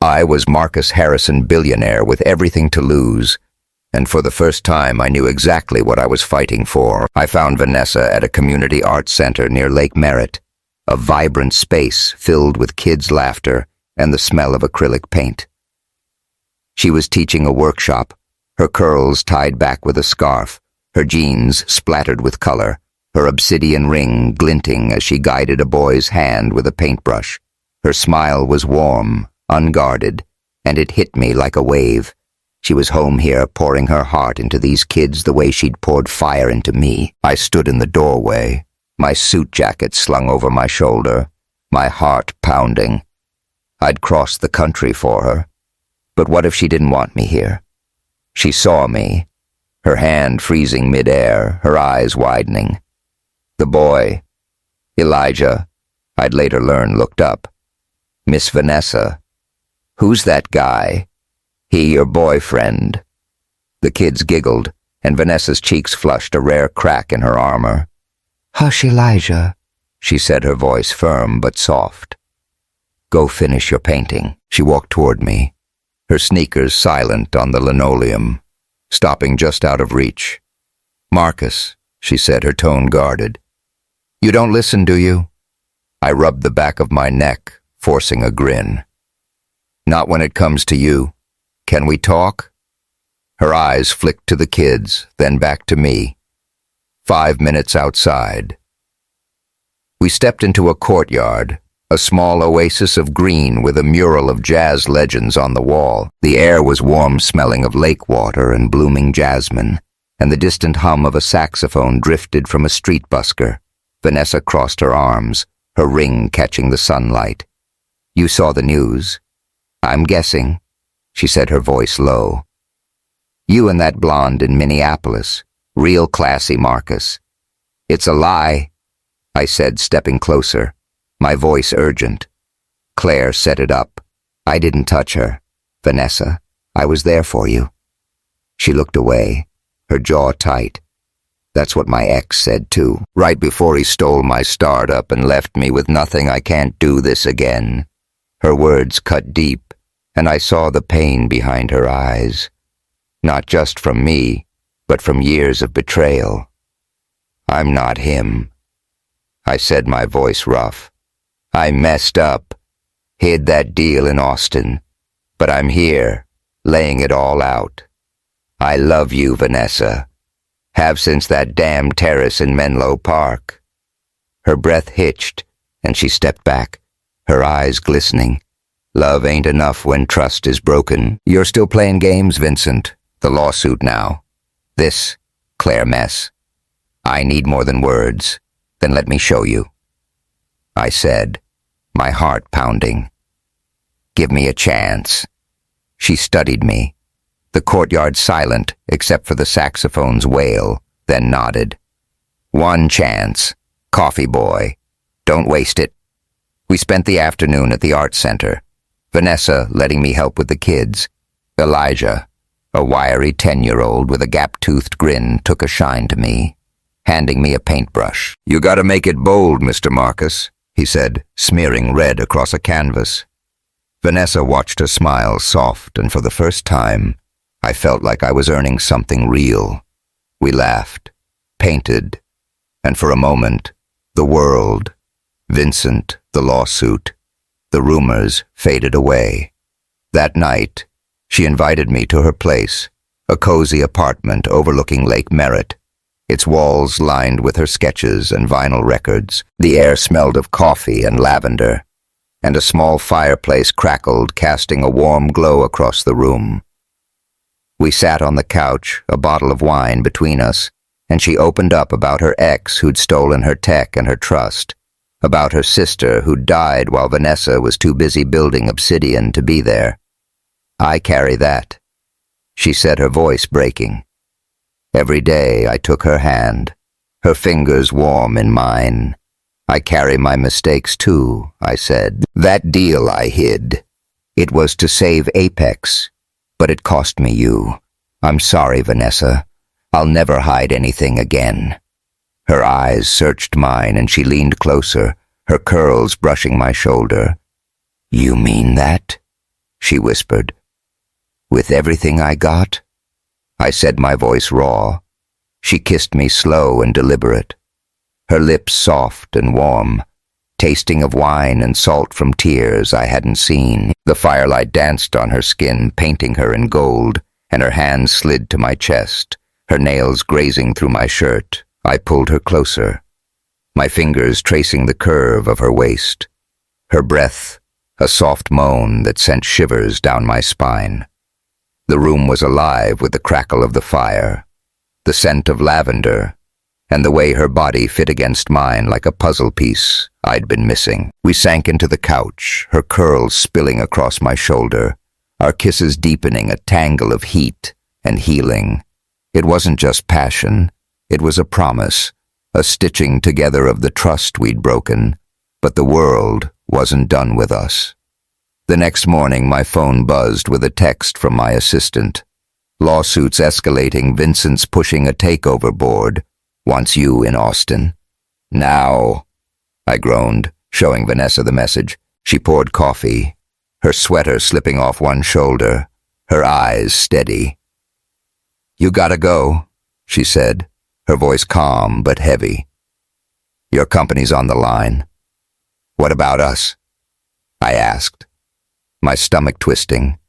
I was Marcus Harrison billionaire with everything to lose, and for the first time I knew exactly what I was fighting for. I found Vanessa at a community arts center near Lake Merritt, a vibrant space filled with kids' laughter and the smell of acrylic paint. She was teaching a workshop, her curls tied back with a scarf, her jeans splattered with color, her obsidian ring glinting as she guided a boy's hand with a paintbrush. Her smile was warm, unguarded, and it hit me like a wave. She was home here, pouring her heart into these kids the way she'd poured fire into me. I stood in the doorway, my suit jacket slung over my shoulder, my heart pounding. I'd crossed the country for her. But what if she didn't want me here? She saw me, her hand freezing midair, her eyes widening. The boy, Elijah, I'd later learn looked up. Miss Vanessa, who's that guy? He your boyfriend? The kids giggled, and Vanessa's cheeks flushed a rare crack in her armor. Hush, Elijah, she said, her voice firm but soft. Go finish your painting. She walked toward me, her sneakers silent on the linoleum, stopping just out of reach. Marcus, she said, her tone guarded. You don't listen, do you? I rubbed the back of my neck, forcing a grin. Not when it comes to you. Can we talk? Her eyes flicked to the kids, then back to me. 5 minutes outside. We stepped into a courtyard, a small oasis of green with a mural of jazz legends on the wall. The air was warm, smelling of lake water and blooming jasmine, and the distant hum of a saxophone drifted from a street busker. Vanessa crossed her arms, her ring catching the sunlight. You saw the news. I'm guessing, she said, her voice low. You and that blonde in Minneapolis. Real classy, Marcus. It's a lie, I said, stepping closer, my voice urgent. Claire set it up. I didn't touch her. Vanessa, I was there for you. She looked away, her jaw tight. That's what my ex said too, right before he stole my startup and left me with nothing. I can't do this again. Her words cut deep, and I saw the pain behind her eyes. Not just from me, but from years of betrayal. I'm not him, I said, my voice rough. I messed up, hid that deal in Austin, but I'm here, laying it all out. I love you, Vanessa. Have since that damn terrace in Menlo Park. Her breath hitched, and she stepped back, her eyes glistening. Love ain't enough when trust is broken. You're still playing games, Vincent. The lawsuit now. This, Claire mess. I need more than words. Then let me show you. I said, my heart pounding. Give me a chance. She studied me, the courtyard silent except for the saxophone's wail, then nodded. One chance. Coffee boy. Don't waste it. We spent the afternoon at the art center, Vanessa letting me help with the kids. Elijah, a wiry 10-year-old with a gap-toothed grin, took a shine to me, handing me a paintbrush. You gotta make it bold, Mr. Marcus, he said, smearing red across a canvas. Vanessa watched her smile soft, and for the first time, I felt like I was earning something real. We laughed, painted, and for a moment, the world, Vincent, the lawsuit, the rumors faded away. That night, she invited me to her place, a cozy apartment overlooking Lake Merritt, its walls lined with her sketches and vinyl records. The air smelled of coffee and lavender, and a small fireplace crackled, casting a warm glow across the room. We sat on the couch, a bottle of wine between us, and she opened up about her ex who'd stolen her tech and her trust, about her sister who'd died while Vanessa was too busy building obsidian to be there. "I carry that," she said, her voice breaking. Every day I took her hand, her fingers warm in mine. "I carry my mistakes too," I said. "That deal I hid. It was to save Apex, but it cost me you. I'm sorry, Vanessa. I'll never hide anything again." Her eyes searched mine and she leaned closer, her curls brushing my shoulder. "You mean that?" she whispered. "With everything I got?" I said, my voice raw. She kissed me slow and deliberate, her lips soft and warm, tasting of wine and salt from tears I hadn't seen. The firelight danced on her skin, painting her in gold, and her hands slid to my chest, her nails grazing through my shirt. I pulled her closer, my fingers tracing the curve of her waist. Her breath, a soft moan that sent shivers down my spine. The room was alive with the crackle of the fire, the scent of lavender, and the way her body fit against mine like a puzzle piece I'd been missing. We sank into the couch, her curls spilling across my shoulder, our kisses deepening a tangle of heat and healing. It wasn't just passion, it was a promise, a stitching together of the trust we'd broken, but the world wasn't done with us. The next morning, my phone buzzed with a text from my assistant. "Lawsuits escalating, Vincent's pushing a takeover board. Wants you in Austin." "Now," I groaned, showing Vanessa the message. She poured coffee, her sweater slipping off one shoulder, her eyes steady. "You gotta go," she said, her voice calm but heavy. "Your company's on the line." "What about us?" I asked, my stomach twisting.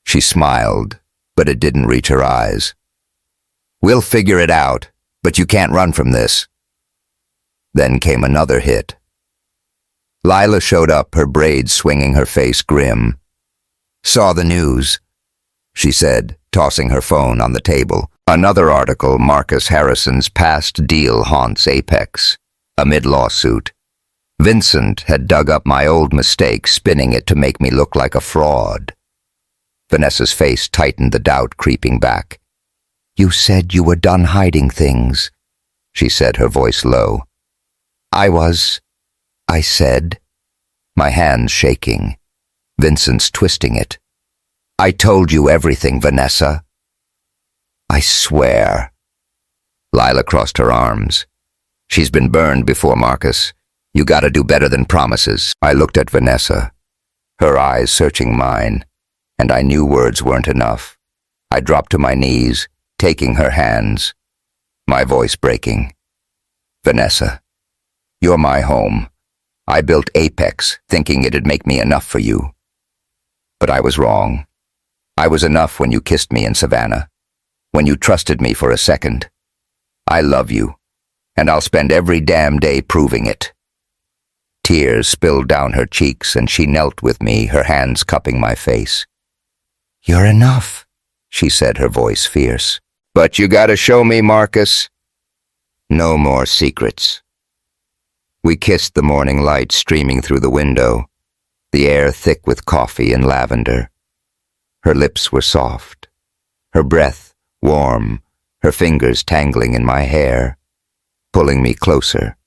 She smiled, but it didn't reach her eyes. "We'll figure it out, but you can't run from this." Then came another hit. Lila showed up, her braids swinging, her face grim. "Saw the news," she said, tossing her phone on the table. Another article, Marcus Harrison's past deal haunts Apex. Amid lawsuit, Vincent had dug up my old mistake, spinning it to make me look like a fraud. Vanessa's face tightened, the doubt creeping back. "You said you were done hiding things," she said, her voice low. I said, my hands shaking. Vincent's twisting it. "I told you everything, Vanessa." "I swear." Lila crossed her arms. "She's been burned before, Marcus. You gotta do better than promises." I looked at Vanessa, her eyes searching mine, and I knew words weren't enough. I dropped to my knees, taking her hands, my voice breaking. "Vanessa, you're my home. I built Apex, thinking it'd make me enough for you. But I was wrong. I was enough when you kissed me in Savannah, when you trusted me for a second. I love you, and I'll spend every damn day proving it." Tears spilled down her cheeks, and she knelt with me, her hands cupping my face. "You're enough," she said, her voice fierce. "But you gotta show me, Marcus." "No more secrets." We kissed, the morning light streaming through the window, the air thick with coffee and lavender. Her lips were soft, her breath warm, her fingers tangling in my hair, pulling me closer.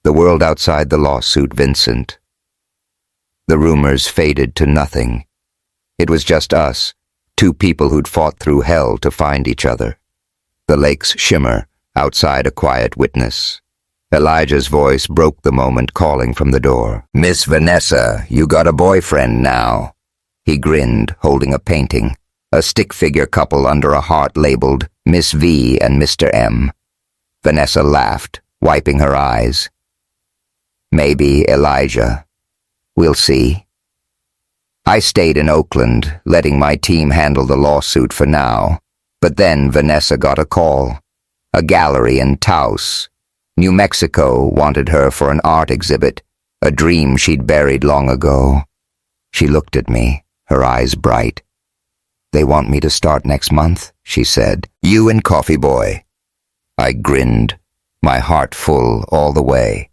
The world outside the lawsuit, Vincent. The rumors faded to nothing. It was just us, two people who'd fought through hell to find each other. The lake's shimmer, outside a quiet witness. Elijah's voice broke the moment, calling from the door. "Miss Vanessa, you got a boyfriend now." He grinned, holding a painting, a stick-figure couple under a heart labeled Miss V and Mr. M. Vanessa laughed, wiping her eyes. Maybe Elijah. We'll see. I stayed in Oakland, letting my team handle the lawsuit for now. But then Vanessa got a call. A gallery in Taos, New Mexico, wanted her for an art exhibit, a dream she'd buried long ago. She looked at me, her eyes bright. "They want me to start next month," she said. "You and Coffee Boy." I grinned, my heart full all the way.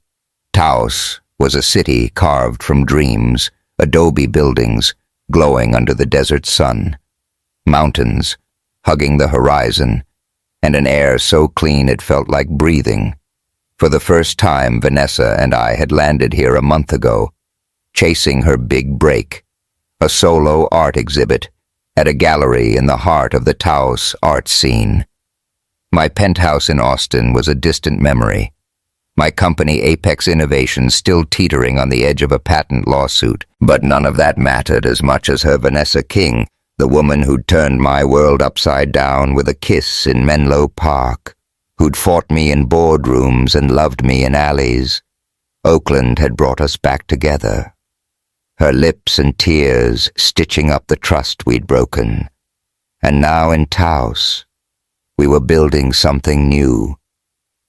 Taos was a city carved from dreams, adobe buildings glowing under the desert sun, mountains hugging the horizon, and an air so clean it felt like breathing. For the first time, Vanessa and I had landed here a month ago, chasing her big break, a solo art exhibit at a gallery in the heart of the Taos art scene. My penthouse in Austin was a distant memory, my company Apex Innovations still teetering on the edge of a patent lawsuit, but none of that mattered as much as her Vanessa King, the woman who'd turned my world upside down with a kiss in Menlo Park, who'd fought me in boardrooms and loved me in alleys. Oakland had brought us back together, her lips and tears stitching up the trust we'd broken. And now in Taos, we were building something new.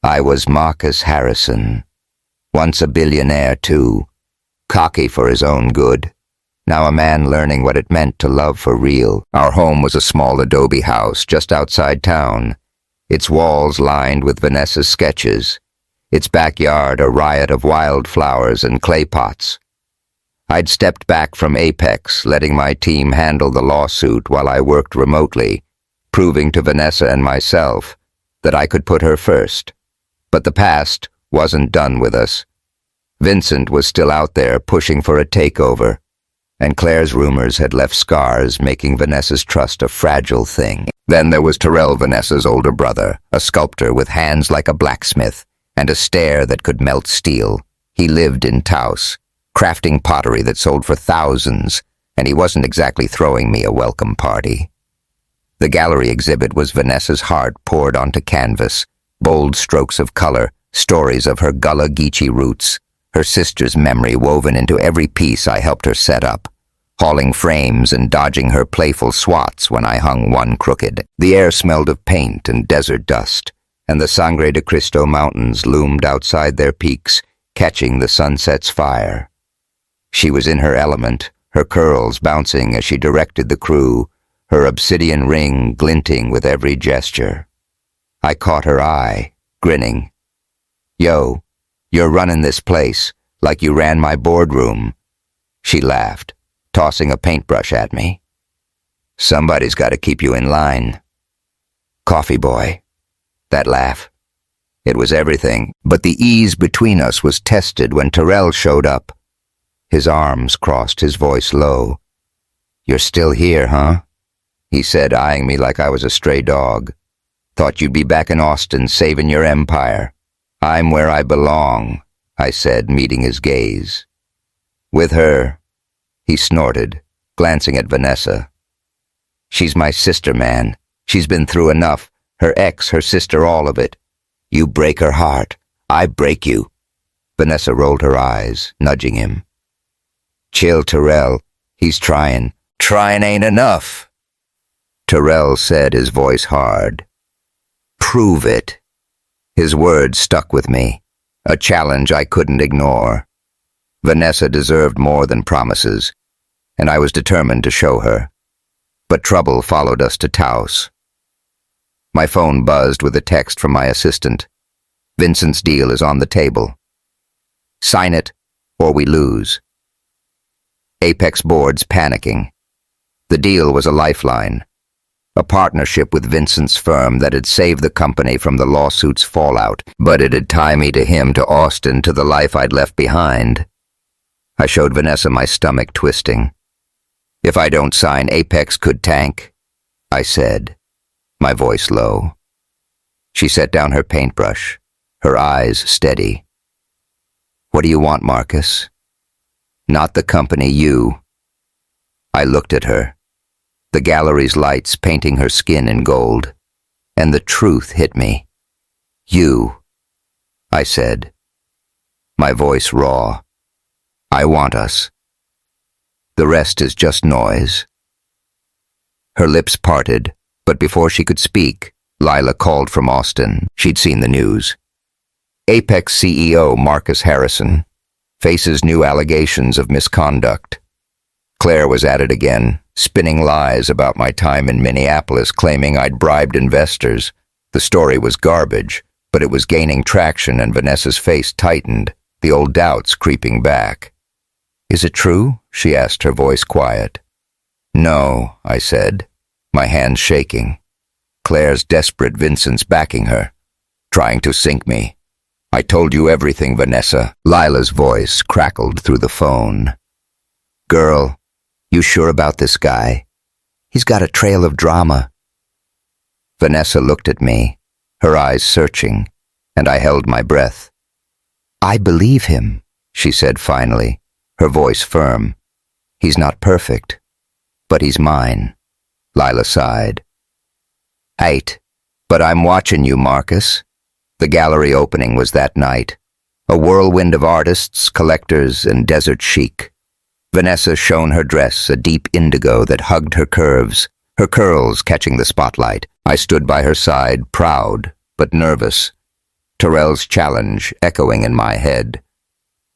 I was Marcus Harrison, once a billionaire too, cocky for his own good. Now a man learning what it meant to love for real. Our home was a small adobe house just outside town, its walls lined with Vanessa's sketches, its backyard a riot of wildflowers and clay pots. I'd stepped back from Apex, letting my team handle the lawsuit while I worked remotely, proving to Vanessa and myself that I could put her first. But the past wasn't done with us. Vincent was still out there pushing for a takeover, and Claire's rumors had left scars, making Vanessa's trust a fragile thing. Then there was Terrell, Vanessa's older brother, a sculptor with hands like a blacksmith and a stare that could melt steel. He lived in Taos, crafting pottery that sold for thousands, and he wasn't exactly throwing me a welcome party. The gallery exhibit was Vanessa's heart poured onto canvas, bold strokes of color, stories of her Gullah Geechee roots, her sister's memory woven into every piece I helped her set up, hauling frames and dodging her playful swats when I hung one crooked. The air smelled of paint and desert dust, and the Sangre de Cristo Mountains loomed outside their peaks, catching the sunset's fire. She was in her element, her curls bouncing as she directed the crew, her obsidian ring glinting with every gesture. I caught her eye, grinning. "Yo, you're running this place, like you ran my boardroom." She laughed, tossing a paintbrush at me. "Somebody's got to keep you in line." Coffee Boy. That laugh. It was everything, but the ease between us was tested when Terrell showed up. His arms crossed, his voice low. "You're still here, huh?" he said, eyeing me like I was a stray dog. "Thought you'd be back in Austin, saving your empire." "I'm where I belong," I said, meeting his gaze. "With her," he snorted, glancing at Vanessa. "She's my sister, man. She's been through enough. Her ex, her sister, all of it. You break her heart, I break you." Vanessa rolled her eyes, nudging him. "Chill, Terrell. He's trying." "Trying ain't enough," Terrell said, his voice hard. "Prove it." His words stuck with me, a challenge I couldn't ignore. Vanessa deserved more than promises, and I was determined to show her. But trouble followed us to Taos. My phone buzzed with a text from my assistant. "Vincent's deal is on the table. Sign it, or we lose." Apex boards panicking. The deal was a lifeline, a partnership with Vincent's firm that had saved the company from the lawsuit's fallout, but it'd tie me to him, to Austin, to the life I'd left behind. I showed Vanessa my stomach twisting. "If I don't sign, Apex could tank," I said, my voice low. She set down her paintbrush, her eyes steady. "What do you want, Marcus?" "Not the company, you." I looked at her. the gallery's lights painting her skin in gold. And the truth hit me. "You," I said, my voice raw. "I want us. The rest is just noise." Her lips parted, but before she could speak, Lila called from Austin. She'd seen the news. Apex CEO Marcus Harrison faces new allegations of misconduct. Claire was at it again, spinning lies about my time in Minneapolis, claiming I'd bribed investors. The story was garbage, but it was gaining traction, and Vanessa's face tightened, the old doubts creeping back. "Is it true?" she asked, her voice quiet. "No," I said, my hands shaking. Claire's desperate, Vincent's backing her, trying to sink me. "I told you everything, Vanessa." Lila's voice crackled through the phone. "Girl, you sure about this guy? He's got a trail of drama." Vanessa looked at me, her eyes searching, and I held my breath. "I believe him," she said finally, her voice firm. "He's not perfect, but he's mine." Lila sighed. "Aight, but I'm watching you, Marcus." The gallery opening was that night, a whirlwind of artists, collectors, and desert chic. Vanessa shone her dress, a deep indigo that hugged her curves, her curls catching the spotlight. I stood by her side, proud but nervous, Terrell's challenge echoing in my head.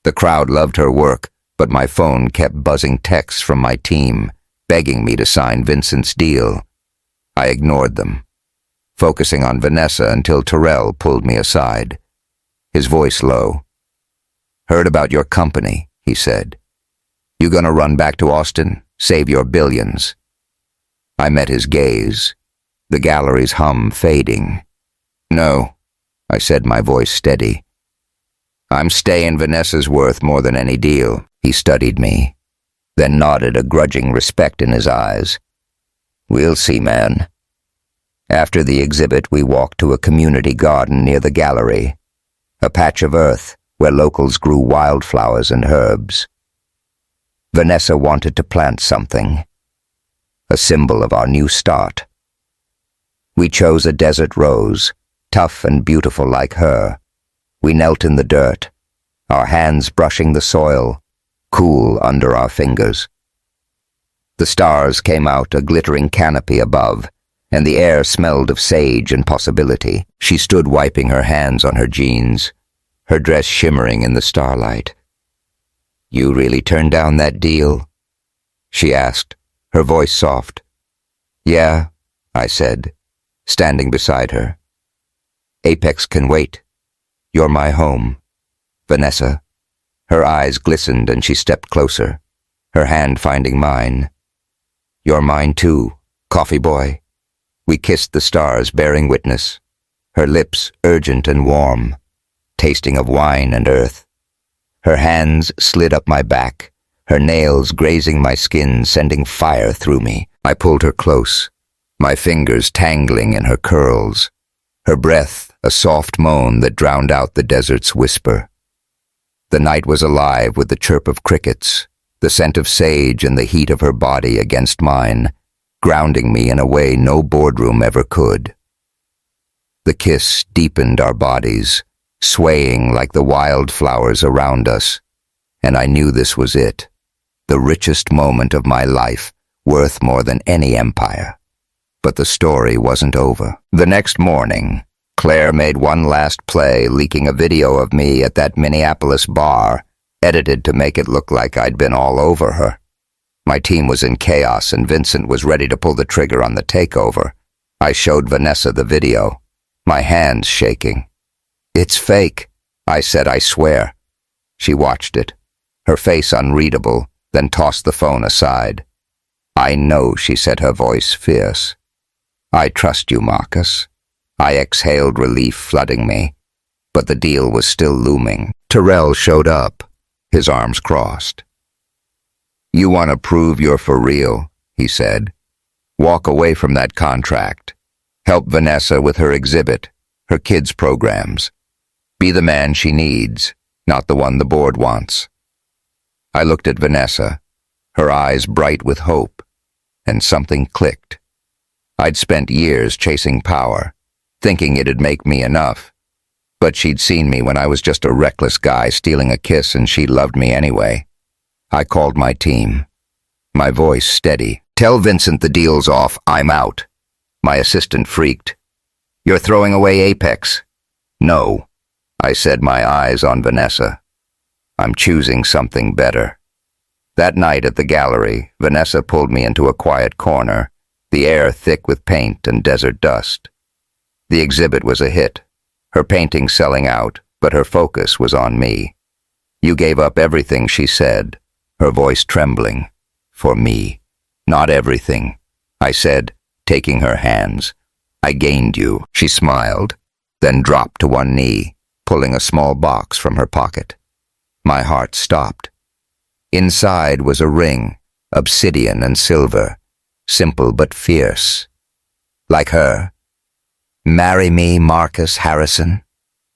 The crowd loved her work, but my phone kept buzzing texts from my team, begging me to sign Vincent's deal. I ignored them, focusing on Vanessa until Terrell pulled me aside, his voice low. "Heard about your company," he said. "You gonna run back to Austin? Save your billions?" I met his gaze, the gallery's hum fading. "No," I said, my voice steady. "I'm staying. Vanessa's worth more than any deal." He studied me, then nodded, a grudging respect in his eyes. "We'll see, man." After the exhibit, we walked to a community garden near the gallery, a patch of earth where locals grew wildflowers and herbs. Vanessa wanted to plant something, a symbol of our new start. We chose a desert rose, tough and beautiful like her. We knelt in the dirt, our hands brushing the soil, cool under our fingers. The stars came out, a glittering canopy above, and the air smelled of sage and possibility. She stood wiping her hands on her jeans, her dress shimmering in the starlight. "You really turned down that deal?" she asked, her voice soft. "Yeah," I said, standing beside her. "Apex can wait. You're my home, Vanessa." Her eyes glistened and she stepped closer, her hand finding mine. "You're mine too, coffee boy." We kissed the stars, bearing witness, her lips urgent and warm, tasting of wine and earth. Her hands slid up my back, her nails grazing my skin, sending fire through me. I pulled her close, my fingers tangling in her curls, her breath a soft moan that drowned out the desert's whisper. The night was alive with the chirp of crickets, the scent of sage and the heat of her body against mine, grounding me in a way no boardroom ever could. The kiss deepened our bodies, swaying like the wildflowers around us, and I knew this was it, the richest moment of my life, worth more than any empire. But the story wasn't over. The next morning, Claire made one last play, leaking a video of me at that Minneapolis bar, edited to make it look like I'd been all over her. My team was in chaos and Vincent was ready to pull the trigger on the takeover. I showed Vanessa the video, my hands shaking. "It's fake," I said, "I swear." She watched it, her face unreadable, then tossed the phone aside. "I know," she said, her voice fierce. "I trust you, Marcus." I exhaled, relief flooding me, but the deal was still looming. Terrell showed up, his arms crossed. "You want to prove you're for real," he said. "Walk away from that contract. Help Vanessa with her exhibit, her kids' programs. Be the man she needs, not the one the board wants." I looked at Vanessa, her eyes bright with hope, and something clicked. I'd spent years chasing power, thinking it'd make me enough. But she'd seen me when I was just a reckless guy stealing a kiss, and she loved me anyway. I called my team, my voice steady. "Tell Vincent the deal's off, I'm out." My assistant freaked. "You're throwing away Apex." "No," I said, my eyes on Vanessa. "I'm choosing something better." That night at the gallery, Vanessa pulled me into a quiet corner, the air thick with paint and desert dust. The exhibit was a hit, her painting selling out, but her focus was on me. "You gave up everything," she said, her voice trembling. "For me." "Not everything," I said, taking her hands. "I gained you." She smiled, then dropped to one knee, pulling a small box from her pocket. My heart stopped. Inside was a ring, obsidian and silver, simple but fierce. Like her. "Marry me, Marcus Harrison,"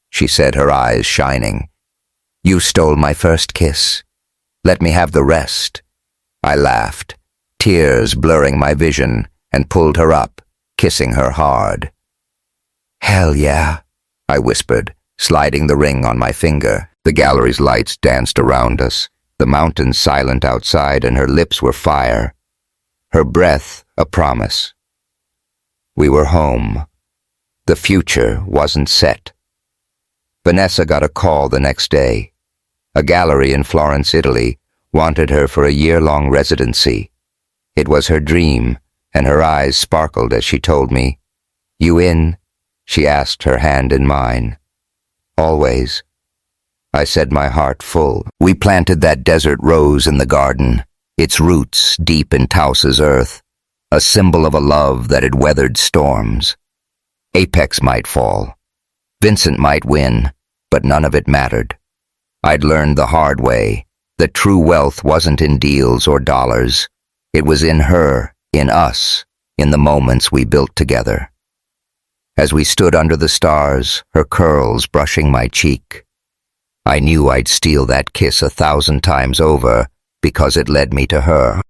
she said, her eyes shining. "You stole my first kiss. Let me have the rest." I laughed, tears blurring my vision, and pulled her up, kissing her hard. "Hell yeah," I whispered, sliding the ring on my finger. The gallery's lights danced around us, the mountains silent outside, and her lips were fire. Her breath a promise. We were home. The future wasn't set. Vanessa got a call the next day. A gallery in Florence, Italy, wanted her for a year-long residency. It was her dream, and her eyes sparkled as she told me. "You in?" she asked, her hand in mine. "Always," I said, my heart full. We planted that desert rose in the garden, its roots deep in Taos's earth, a symbol of a love that had weathered storms. Apex might fall. Vincent might win, but none of it mattered. I'd learned the hard way that true wealth wasn't in deals or dollars. It was in her, in us, in the moments we built together. As we stood under the stars, her curls brushing my cheek, I knew I'd steal that kiss 1,000 times over because it led me to her.